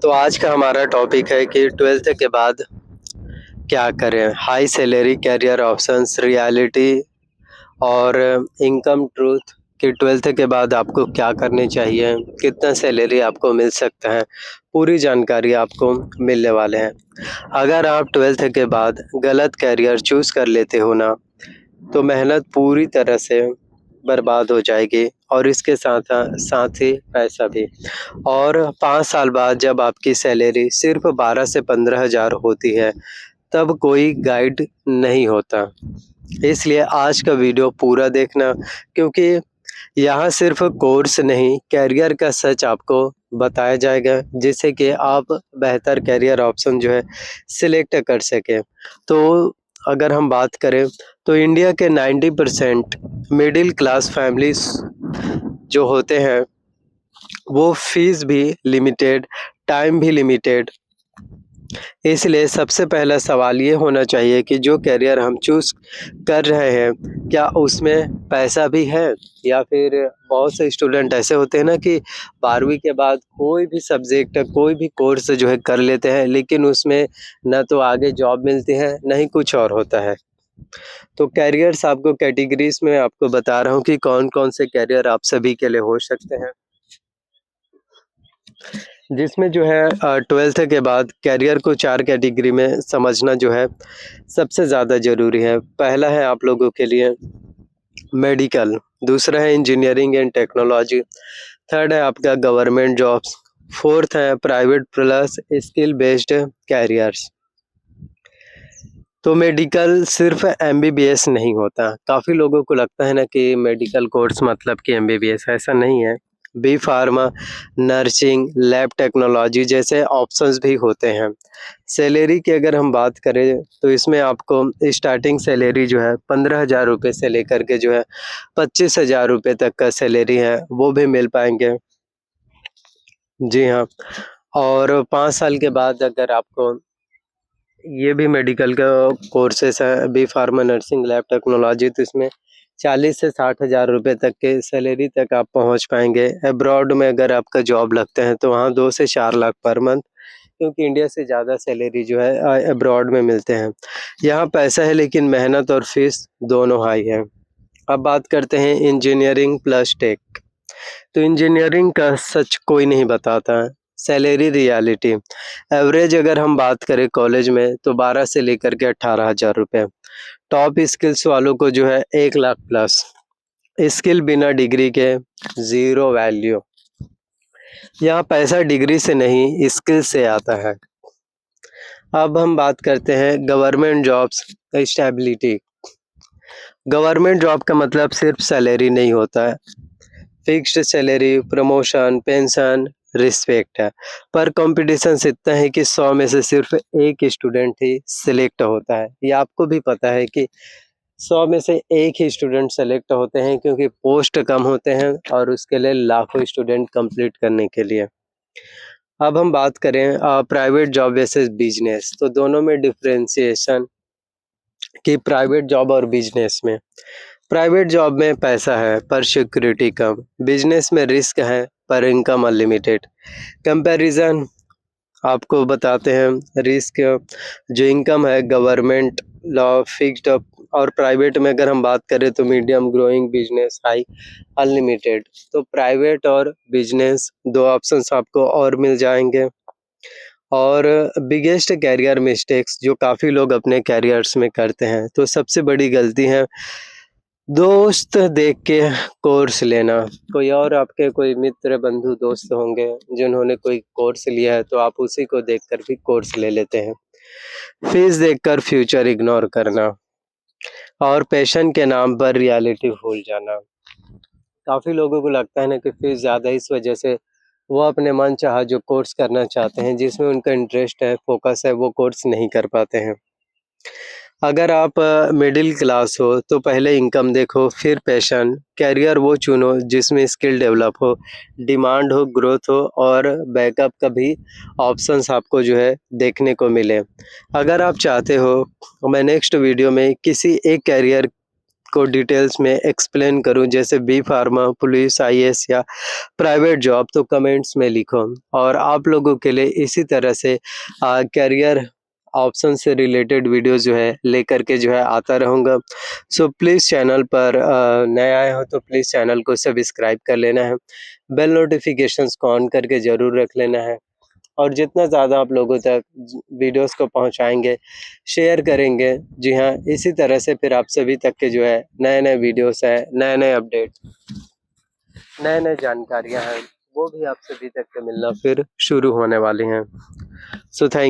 तो आज का हमारा टॉपिक है कि 12th के बाद क्या करें? High salary career options, reality और इनकम ट्रूथ कि 12th के बाद आपको क्या करनी चाहिए, कितना सैलरी आपको मिल सकता है, पूरी जानकारी आपको मिलने वाले हैं। अगर आप 12th के बाद गलत कैरियर चूज़ कर लेते हो ना, तो मेहनत पूरी तरह से बर्बाद हो जाएगी और इसके साथ ही पैसा भी। और 5 साल बाद जब आपकी सैलरी सिर्फ़ 12 से 15,000 होती है, तब कोई गाइड नहीं होता। इसलिए आज का वीडियो पूरा देखना, क्योंकि यहाँ सिर्फ़ कोर्स नहीं, करियर का सच आपको बताया जाएगा, जिससे कि आप बेहतर करियर ऑप्शन जो है सिलेक्ट कर सकें। तो अगर हम बात करें तो इंडिया के 90% मिडिल क्लास फैमिलीज़ जो होते हैं, वो फ़ीस भी लिमिटेड, टाइम भी लिमिटेड। इसलिए सबसे पहला सवाल ये होना चाहिए कि जो करियर हम चूज़ कर रहे हैं, क्या उसमें पैसा भी है? या फिर बहुत से स्टूडेंट ऐसे होते हैं ना कि 12वीं के बाद कोई भी सब्जेक्ट, कोई भी कोर्स जो है कर लेते हैं, लेकिन उसमें ना तो आगे जॉब मिलती है, ना ही कुछ और होता है। तो कैरियर्स आपको कैटेगरीज़ में आपको बता रहा हूँ कि कौन-कौन से कैरियर आप सभी के लिए हो सकते हैं। जिसमें जो है 12th के बाद करियर को 4 कैटेगरी में समझना जो है सबसे ज़्यादा ज़रूरी है। पहला है आप लोगों के लिए मेडिकल, दूसरा है इंजीनियरिंग एंड टेक्नोलॉजी, थर्ड है आपका गवर्नमेंट जॉब्स, फोर्थ है private plus skill based carriers. तो मेडिकल सिर्फ एमबीबीएस नहीं होता। काफ़ी लोगों को लगता है ना कि मेडिकल कोर्स मतलब कि एमबीबीएस, ऐसा नहीं है। B pharma, nursing, lab technology जैसे ऑप्शंस भी होते हैं। सैलरी की अगर हम बात करें तो इसमें आपको स्टार्टिंग सैलरी जो है 15,000 रुपये से लेकर के जो है 25,000 रुपये तक का सैलरी है, वो भी मिल पाएँगे। जी हाँ, और 5 साल के बाद अगर आपको ये भी मेडिकल का कोर्सेस है, B pharma, nursing, lab technology, तो इसमें 40 से 60,000 रुपये तक के सैलरी तक आप पहुंच पाएँगे। अब्रॉड में अगर आपका जॉब लगता है तो वहाँ 2 से 4 लाख पर मंथ, क्योंकि इंडिया से ज़्यादा सैलरी जो है अब्रॉड में मिलते हैं। यहाँ पैसा है लेकिन मेहनत और फीस दोनों हाई है। अब बात करते हैं इंजीनियरिंग प्लस टेक। तो इंजीनियरिंग का सच कोई नहीं बताता है। सैलरी रियलिटी एवरेज अगर हम बात करें कॉलेज में तो 12 से लेकर के 18,000 रुपये। टॉप स्किल्स वालों को जो है 1 लाख प्लस। स्किल बिना डिग्री के ज़ीरो वैल्यू। यहाँ पैसा डिग्री से नहीं स्किल से आता है। अब हम बात करते हैं government jobs stability. Government job का मतलब सिर्फ सैलरी नहीं होता है। Fixed salary, promotion, pension, respect है। पर कॉम्पिटिशन इतना है कि 100 में से सिर्फ एक स्टूडेंट ही सिलेक्ट होता है। ये आपको भी पता है कि 100 में से एक ही स्टूडेंट सेलेक्ट होते हैं, क्योंकि पोस्ट कम होते हैं और उसके लिए लाखों स्टूडेंट कंप्लीट करने के लिए। अब हम बात करें प्राइवेट जॉब वर्सेस बिजनेस, तो दोनों में डिफरेंशिएशन कि प्राइवेट जॉब और बिजनेस में। प्राइवेट जॉब में पैसा है पर सिक्योरिटी कम, बिजनेस में रिस्क है पर इनकम अनलिमिटेड। कंपैरिजन आपको बताते हैं। रिस्क जो इनकम है गवर्नमेंट लॉ फिक्स्ड, और प्राइवेट में अगर हम बात करें तो medium growing, business high, unlimited. तो प्राइवेट और बिजनेस दो ऑप्शंस आपको और मिल जाएंगे। और बिगेस्ट कैरियर मिस्टेक्स जो काफ़ी लोग अपने कैरियर्स में करते हैं, तो सबसे बड़ी गलती है दोस्त देख के कोर्स लेना। कोई और आपके कोई मित्र, बंधु, दोस्त होंगे जिन्होंने कोई कोर्स लिया है, तो आप उसी को देखकर भी कोर्स ले लेते हैं। फीस देखकर फ्यूचर इग्नोर करना और पैशन के नाम पर रियलिटी भूल जाना। काफ़ी लोगों को लगता है ना कि फीस ज़्यादा है, इस वजह से वो अपने मनचाहा जो कोर्स करना चाहते हैं, जिसमें उनका इंटरेस्ट है, फोकस है, वो कोर्स नहीं कर पाते हैं। अगर आप मिडिल क्लास हो तो पहले इनकम देखो, फिर पैशन। कैरियर वो चुनो जिसमें स्किल डेवलप हो, डिमांड हो, ग्रोथ हो और बैकअप का भी ऑप्शंस आपको जो है देखने को मिले। अगर आप चाहते हो मैं नेक्स्ट वीडियो में किसी एक कैरियर को डिटेल्स में एक्सप्लेन करूं, जैसे बी फार्मा, पुलिस, आईएएस या प्राइवेट जॉब, तो कमेंट्स में लिखो। और आप लोगों के लिए इसी तरह से करियर ऑप्शन से रिलेटेड वीडियो जो है लेकर के जो है आता रहूँगा। सो प्लीज़ चैनल पर नए आए हो तो प्लीज़ चैनल को सब्सक्राइब कर लेना है, बेल नोटिफिकेशंस को ऑन करके ज़रूर रख लेना है। और जितना ज़्यादा आप लोगों तक वीडियोस को पहुंचाएंगे, शेयर करेंगे, जी हाँ, इसी तरह से फिर आप सभी तक के जो है नए-नए वीडियोस हैं, नए-नए अपडेट, नए-नए जानकारियां हैं, वो भी आप सभी तक के मिलना फिर शुरू होने वाली हैं। So thank